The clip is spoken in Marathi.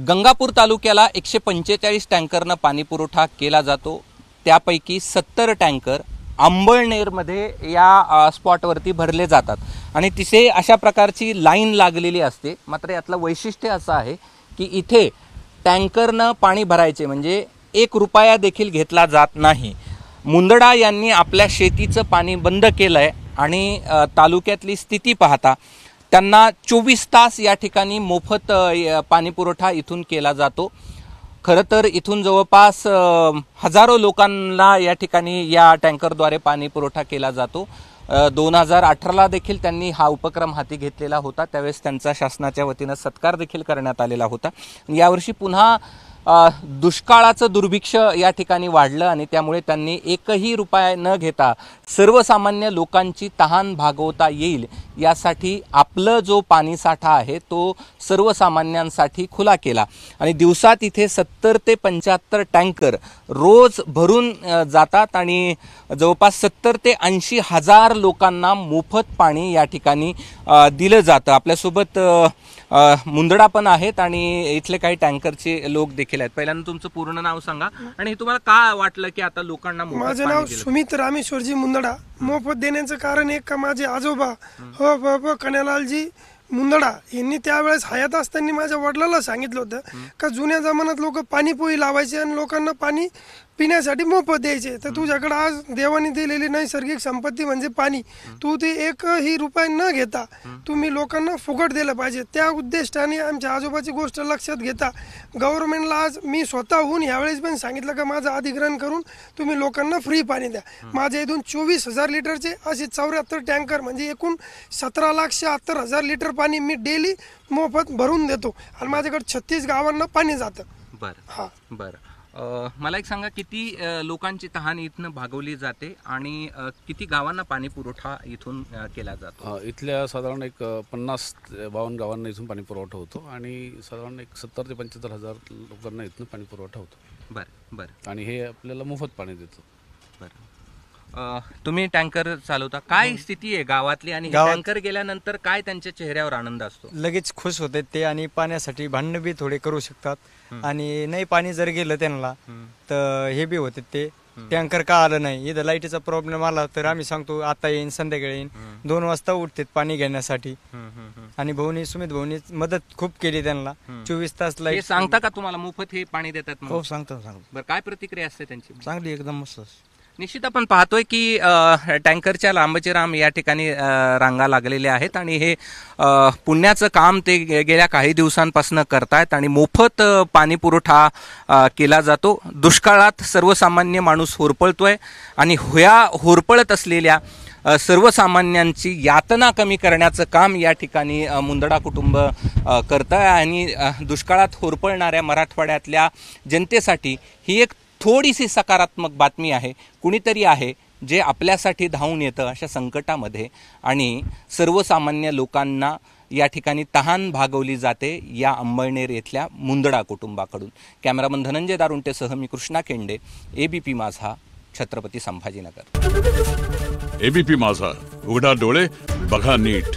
गंगापूर तालुक्याला 145 टँकरनं पाणी पुरवठा केला जातो। त्यापैकी 70 टँकर अंबळनेरमध्ये या स्पॉटवरती भरले जातात आणि तिथे अशा प्रकारची लाईन लागलेली असते। मात्र यातलं वैशिष्ट्य असं आहे की इथे टँकरनं पाणी भरायचे म्हणजे 1 रुपया देखील घेतला जात नाही। मुंदडा यांनी आपल्या शेतीचं पाणी बंद केलंय आणि तालुक्यातली स्थिती पाहता त्यांना 24 तास या ठिकाणी मोफत पाणी पुरवठा इथून केला जातो। खरं तर इथून जवळपास हजारो लोकांना या ठिकाणी या टँकरद्वारे पाणी पुरवठा केला जातो। 2018ला देखील त्यांनी हा उपक्रम हाती घेतलेला होता। त्यावेळेस त्यांचा शासनाच्या वतीने सत्कार देखील करण्यात आलेला होता। यावर्षी पुन्हा दुष्काळाचं दुर्भिक्ष या ठिकाणी वाढलं आणि त्यामुळे त्यांनी 1ही रुपया न घेता सर्वसामान्य लोकांची तहान भागवता येईल यासाठी आपलं जो पाणी साठा आहे तो सर्वसामान्यांसाठी खुला केला आणि दिवसात इथे 70 ते 75 टँकर रोज भरून जातात आणि जवळपास 70 ते 80 हजार लोकांना मोफत पाणी या ठिकाणी दिलं जातं। आपल्यासोबत मुंदडा पण आहेत आणि इथले काही टँकरचे लोक देखील आहेत। पहिल्यांदा तुमचं पूर्ण नाव सांगा आणि तुम्हाला का वाटलं की आता लोकांना मोफत पाणी दिलं? माझं नाव सुमित रामेश्वरजी मुंदडा। मोफत देण्याचं कारण एक का माझे आजोबा हो कन्यालालजी मुंदडा यांनी त्यावेळेस हयात असताना माझ्या वडिलांना सांगितलं होतं का जुन्या जमान्यात लोक पाणीपोई लावायचे आणि लोकांना पाणी पिण्यासाठी मोफत द्यायचे। तर तुझ्याकडे आज देवाने दिलेली नैसर्गिक संपत्ती म्हणजे पाणी, तू ते 1ही रुपया न घेता तुम्ही लोकांना फुकट दिलं पाहिजे। त्या उद्देशाने आमच्या आजोबाची गोष्ट लक्षात घेता गव्हर्नमेंटला आज मी स्वतःहून यावेळेस पण सांगितलं का माझं अधिग्रहण करून तुम्ही लोकांना फ्री पाणी द्या। माझ्या इथून 24,000 लिटरचे असे 74 टँकर म्हणजे एकूण 17,76,000 लिटर पाणी मी डेली मोफत भरून देतो आणि माझ्याकडे 36 गावांना पाणी जातं। बरं बरं, मला एक सांगा किती लोकांची तहान इथनं भागवली जाते आणि किती गावांना पाणी पुरवठा इथून केला जातो? इथल्या साधारण एक 50-52 गावांना इथून पाणी पुरवठा होतो आणि साधारण एक 70 ते 75 हजार लोकांना इथून पाणी पुरवठा होतो। बरं बरं, आणि हे आपल्याला मोफत पाणी देतो। बरं, तुम्ही टँकर चालवता, काय स्थिती आहे गावातली आणि टँकर गेल्यानंतर काय त्यांच्या चेहऱ्यावर आनंद असतो? लगेच खुश होते ते आणि पाण्यासाठी भांडण बी थोडे करू शकतात आणि नाही पाणी जर गेलं त्यांना तर हे बी होते ते टँकर का आलं नाही, इथं लाईटीचा प्रॉब्लेम आला तर आम्ही सांगतो आता येईन संध्याकाळी येईन, 2 वाजता उठतात पाणी घेण्यासाठी आणि सुमित भाऊनी मदत खूप केली त्यांना। 24 तास लाईट सांगता का तुम्हाला मोफत हे पाणी देतात? हो सांगतो। बरं, काय प्रतिक्रिया असते त्यांची? चांगली एकदम मस्त। निश्चित आपण पाहतोय की टँकरच्या लांबचे राम या ठिकाणी रांगा लागलेल्या आहेत आणि हे पुण्याचं काम ते गेल्या काही दिवसांपासून करतायत आणि मोफत पाणी पुरवठा केला जातो। दुष्काळात सर्वसामान्य माणूस होरपळतोय आणि ह्या होरपळत असलेल्या सर्वसामान्यांची यातना कमी करण्याचं काम या ठिकाणी मुंदडा कुटुंब करतं आणि दुष्काळात होरपळणाऱ्या मराठवाड्यातल्या जनतेसाठी ही एक थोडीशी सकारात्मक बातमी आहे। कुणीतरी आहे जे आपल्यासाठी धावून येतं अशा संकटामध्ये आणि सर्वसामान्य लोकांना या ठिकाणी तहान भागवली जाते या अंबळनेर येथल्या मुंदडा कुटुंबाकडून। कॅमेरामन धनंजय दारुंटेसह मी कृष्णा केंडे, एबीपी माझा, छत्रपती संभाजीनगर। एबीपी माझा, उघडा डोळे बघा नीट।